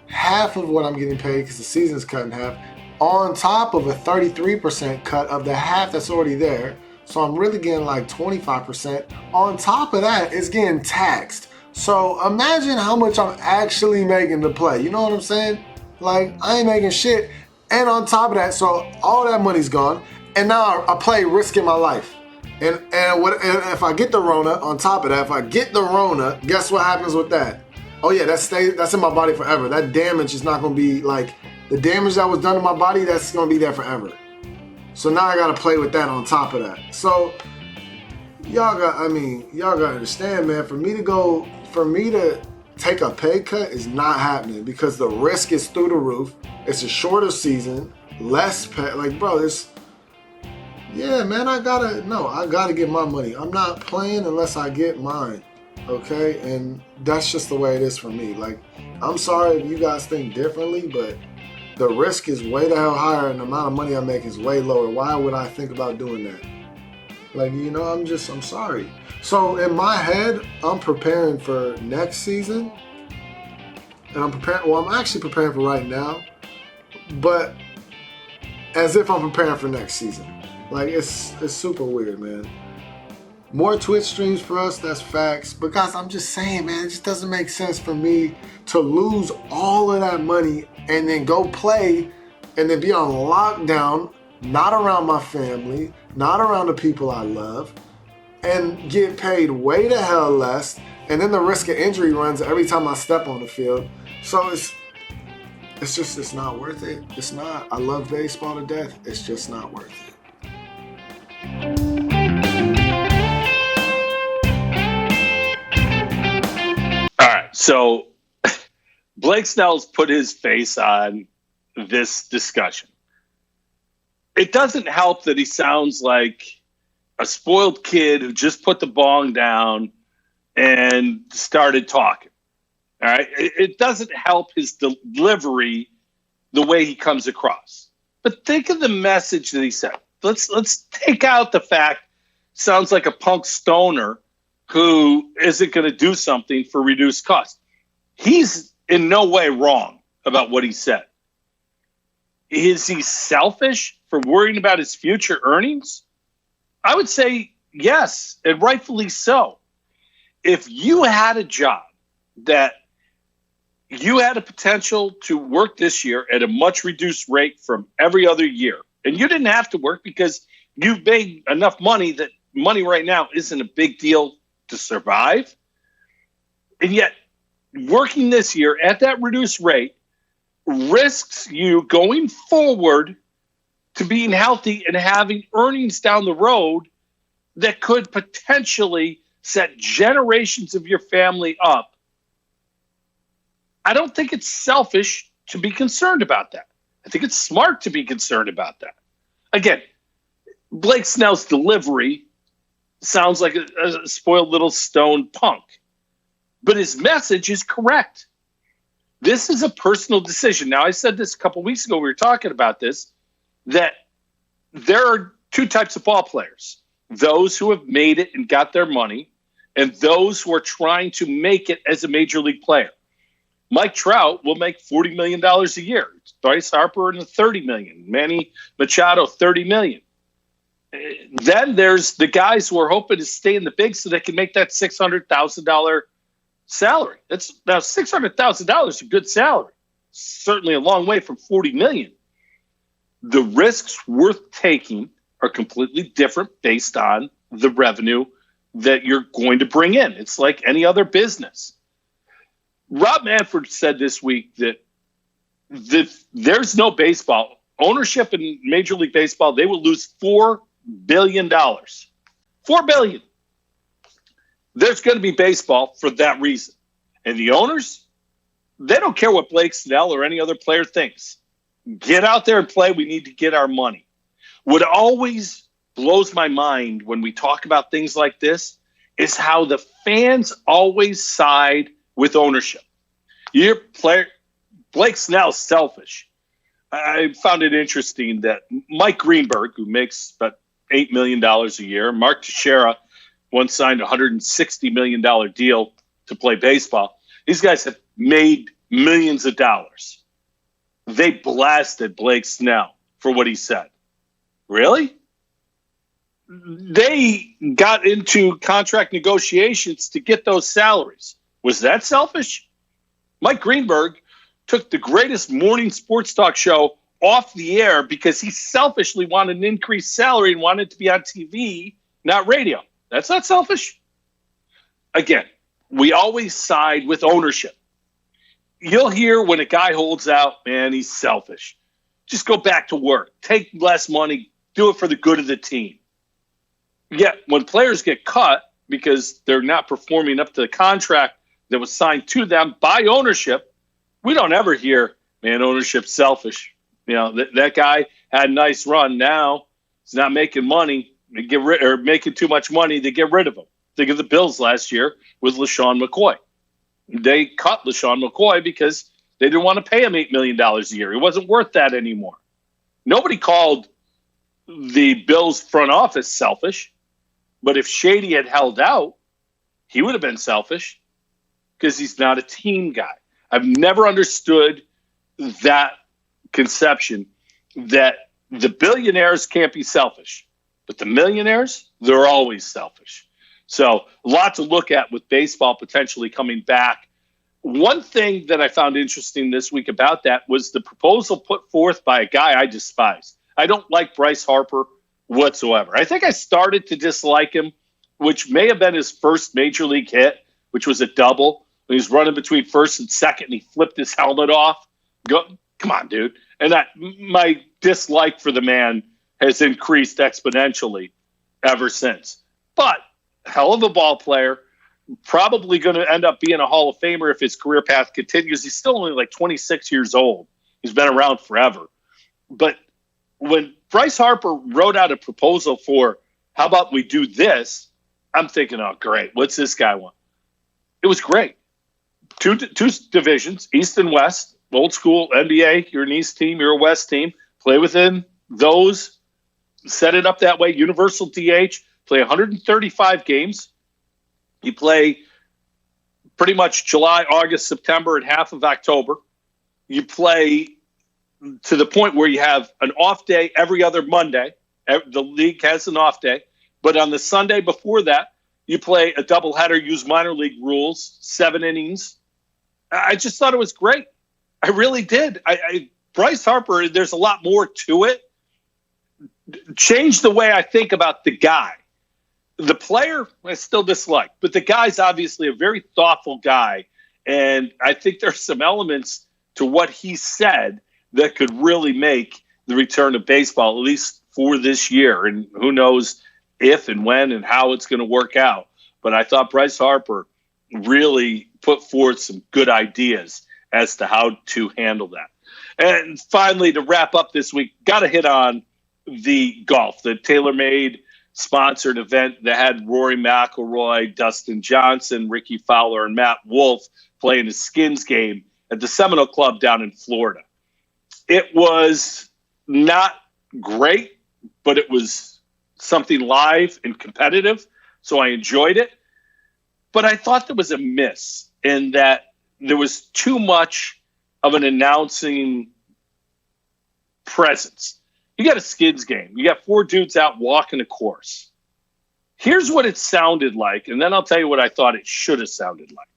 half of what I'm getting paid because the season's cut in half, on top of a 33% cut of the half that's already there. So I'm really getting like 25%. On top of that, it's getting taxed. So imagine how much I'm actually making to play. You know what I'm saying? Like, I ain't making shit. And on top of that, so all that money's gone. And now I play risking my life. And if I get the Rona, on top of that, if I get the Rona, guess what happens with that? Oh yeah, that's in my body forever. That damage is not going to be like, the damage that was done to my body, that's going to be there forever. So now I gotta play with that on top of that. So y'all gotta understand, man. For me to take a pay cut is not happening because the risk is through the roof. It's a shorter season, less pay. Like, bro, yeah, man. I gotta get my money. I'm not playing unless I get mine. Okay, and that's just the way it is for me. Like, I'm sorry if you guys think differently, but the risk is way the hell higher and the amount of money I make is way lower. Why would I think about doing that? Like, I'm sorry. So in my head, I'm preparing for next season. And I'm actually preparing for right now. But as if I'm preparing for next season. Like, it's super weird, man. More Twitch streams for us, that's facts. Because I'm just saying, man, it just doesn't make sense for me to lose all of that money and then go play and then be on lockdown, not around my family, not around the people I love, and get paid way the hell less, and then the risk of injury runs every time I step on the field. So it's not worth it. It's not. I love baseball to death. It's just not worth it. All right, so Blake Snell's put his face on this discussion. It doesn't help that he sounds like a spoiled kid who just put the bong down and started talking. All right, it doesn't help his delivery, the way he comes across. But think of the message that he said. Let's take out the fact sounds like a punk stoner who isn't going to do something for reduced cost. He's in no way wrong about what he said. Is he selfish for worrying about his future earnings? I would say yes, and rightfully so. If you had a job that you had a potential to work this year at a much reduced rate from every other year, and you didn't have to work because you've made enough money that money right now isn't a big deal to survive, and yet working this year at that reduced rate risks you going forward to being healthy and having earnings down the road that could potentially set generations of your family up. I don't think it's selfish to be concerned about that. I think it's smart to be concerned about that. Again, Blake Snell's delivery sounds like a spoiled little stone punk, but his message is correct. This is a personal decision. Now, I said this a couple weeks ago, we were talking about this, that there are two types of ball players: those who have made it and got their money, and those who are trying to make it as a major league player. Mike Trout will make $40 million a year. Bryce Harper in the $30 million. Manny Machado, $30 million. Then there's the guys who are hoping to stay in the big so they can make that $600,000 salary. Now $600,000 is a good salary. Certainly a long way from $40 million. The risks worth taking are completely different based on the revenue that you're going to bring in. It's like any other business. Rob Manfred said this week that there's no baseball. Ownership in Major League Baseball, they will lose $4 billion. $4 billion. There's going to be baseball for that reason. And the owners, they don't care what Blake Snell or any other player thinks. Get out there and play. We need to get our money. What always blows my mind when we talk about things like this is how the fans always side with ownership. Your player, Blake Snell's selfish. I found it interesting that Mike Greenberg, who makes about $8 million a year, Mark Teixeira once signed a $160 million deal to play baseball. These guys have made millions of dollars. They blasted Blake Snell for what he said. Really? They got into contract negotiations to get those salaries. Was that selfish? Mike Greenberg took the greatest morning sports talk show off the air because he selfishly wanted an increased salary and wanted to be on TV, not radio. That's not selfish. Again, we always side with ownership. You'll hear when a guy holds out, man, he's selfish. Just go back to work. Take less money. Do it for the good of the team. Yet when players get cut because they're not performing up to the contract that was signed to them by ownership, we don't ever hear, man, ownership's selfish. You know, that guy had a nice run. Now he's not making money. They get rid or making too much money. They get rid of him. Think of the Bills last year with LaShawn McCoy. They cut LaShawn McCoy because they didn't want to pay him $8 million a year. He wasn't worth that anymore. Nobody called the Bills front office selfish, but if Shady had held out, he would have been selfish because he's not a team guy. I've never understood that conception that the billionaires can't be selfish, but the millionaires, they're always selfish. So a lot to look at with baseball potentially coming back. One thing that I found interesting this week about that was the proposal put forth by a guy I despise. I don't like Bryce Harper whatsoever. I think I started to dislike him, which may have been his first major league hit, which was a double. When he was running between first and second and he flipped his helmet off. Come on, dude. And my dislike for the man has increased exponentially ever since. But hell of a ball player, probably going to end up being a Hall of Famer if his career path continues. He's still only like 26 years old. He's been around forever. But when Bryce Harper wrote out a proposal for, how about we do this, I'm thinking, oh, great. What's this guy want? It was great. Two divisions, East and West, old school NBA. You're an East team, you're a West team. Play within those. Set it up that way. Universal DH. Play 135 games. You play pretty much July, August, September, and half of October. You play to the point where you have an off day every other Monday. The league has an off day. But on the Sunday before that, you play a doubleheader, use minor league rules, 7 innings. I just thought it was great. I really did. Bryce Harper, there's a lot more to it. Changed the way I think about the guy. The player, I still dislike, but the guy's obviously a very thoughtful guy. And I think there's some elements to what he said that could really make the return of baseball, at least for this year. And who knows if and when and how it's going to work out. But I thought Bryce Harper really put forth some good ideas as to how to handle that. And finally, to wrap up this week, got to hit on the golf, the TaylorMade sponsored event that had Rory McIlroy, Dustin Johnson, Ricky Fowler, and Matt Wolff playing a skins game at the Seminole Club down in Florida. It was not great, but it was something live and competitive, so I enjoyed it. But I thought there was a miss in that there was too much of an announcing presence. You got a skins game. You got 4 dudes out walking a course. Here's what it sounded like, and then I'll tell you what I thought it should have sounded like.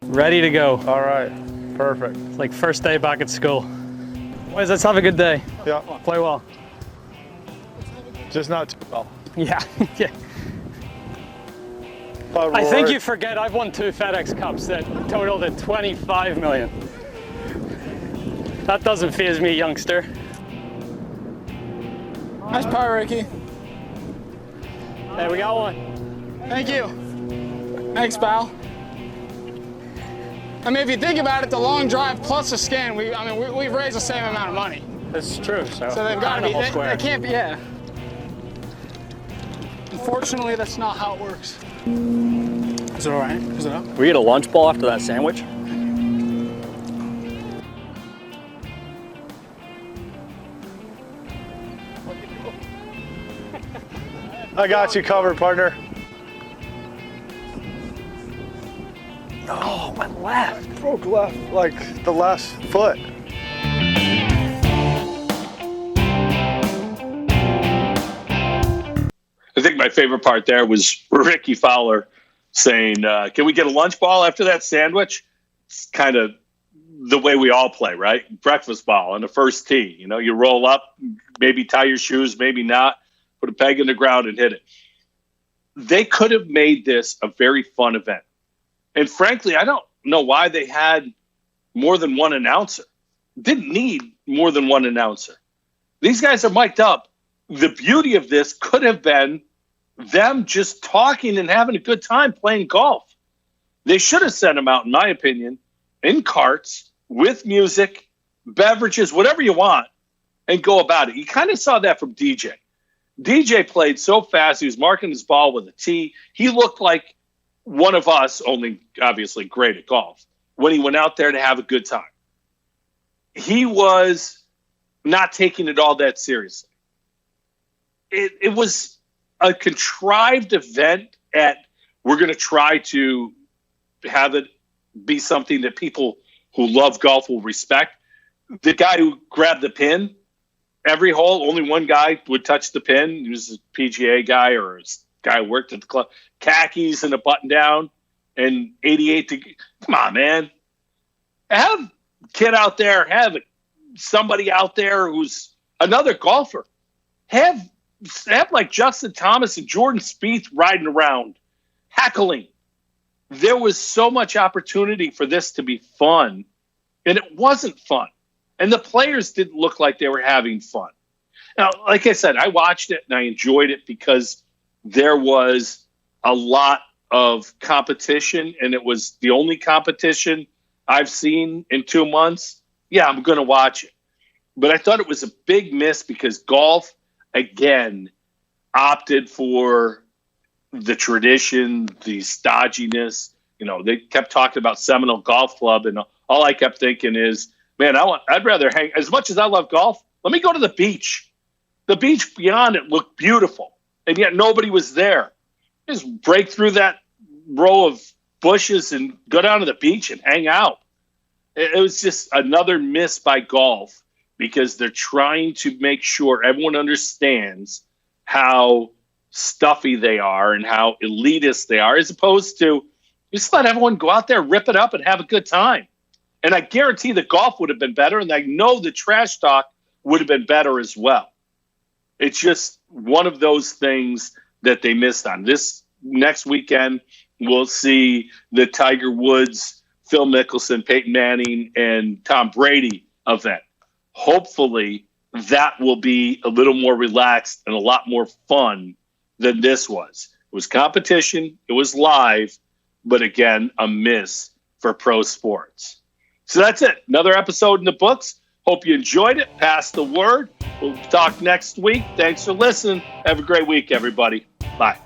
Ready to go. All right, perfect. It's like first day back at school. Boys, let's have a good day. Yeah. Play well. Just not too well. Yeah. Yeah. I think you forget I've won 2 FedEx Cups that totaled at $25 million. That doesn't faze me, youngster. Nice par, Ricky. There we got one. Thank you. Thanks, pal. I mean, if you think about it, the long drive plus the skin, we've raised the same amount of money. That's true. So So they've got to be. They can't be. Yeah. Unfortunately, that's not how it works. Is it all right? Is it up? We get a lunch ball after that sandwich? I got you covered, partner. Oh, my left. Broke left, like the last foot. I think my favorite part there was Ricky Fowler saying, can we get a lunch ball after that sandwich? It's kind of the way we all play, right? Breakfast ball on the first tee. You know, you roll up, maybe tie your shoes, maybe not, put a peg in the ground and hit it. They could have made this a very fun event. And frankly, I don't know why they had more than one announcer. Didn't need more than one announcer. These guys are mic'd up. The beauty of this could have been them just talking and having a good time playing golf. They should have sent them out, in my opinion, in carts, with music, beverages, whatever you want, and go about it. You kind of saw that from DJ. DJ played so fast. He was marking his ball with a tee. He looked like one of us, only obviously great at golf, when he went out there to have a good time. He was not taking it all that seriously. It was a contrived event we're going to try to have it be something that people who love golf will respect. The guy who grabbed the pin, every hole, only one guy would touch the pin. He was a PGA guy or a guy who worked at the club. Khakis and a button down and 88 come on, man. Have a kid out there, have somebody out there who's another golfer. Have like Justin Thomas and Jordan Spieth riding around, heckling. There was so much opportunity for this to be fun, and it wasn't fun. And the players didn't look like they were having fun. Now, like I said, I watched it and I enjoyed it because there was a lot of competition, and it was the only competition I've seen in 2 months. Yeah, I'm going to watch it. But I thought it was a big miss because golf, again, opted for the tradition, the stodginess. You know, they kept talking about Seminole Golf Club, and all I kept thinking is, man, I'd rather hang, as much as I love golf, let me go to the beach. The beach beyond it looked beautiful, and yet nobody was there. Just break through that row of bushes and go down to the beach and hang out. It was just another miss by golf because they're trying to make sure everyone understands how stuffy they are and how elitist they are, as opposed to just let everyone go out there, rip it up, and have a good time. And I guarantee the golf would have been better, and I know the trash talk would have been better as well. It's just one of those things that they missed on. This next weekend, we'll see the Tiger Woods, Phil Mickelson, Peyton Manning, and Tom Brady event. Hopefully, that will be a little more relaxed and a lot more fun than this was. It was competition. It was live. But again, a miss for pro sports. So that's it. Another episode in the books. Hope you enjoyed it. Pass the word. We'll talk next week. Thanks for listening. Have a great week, everybody. Bye.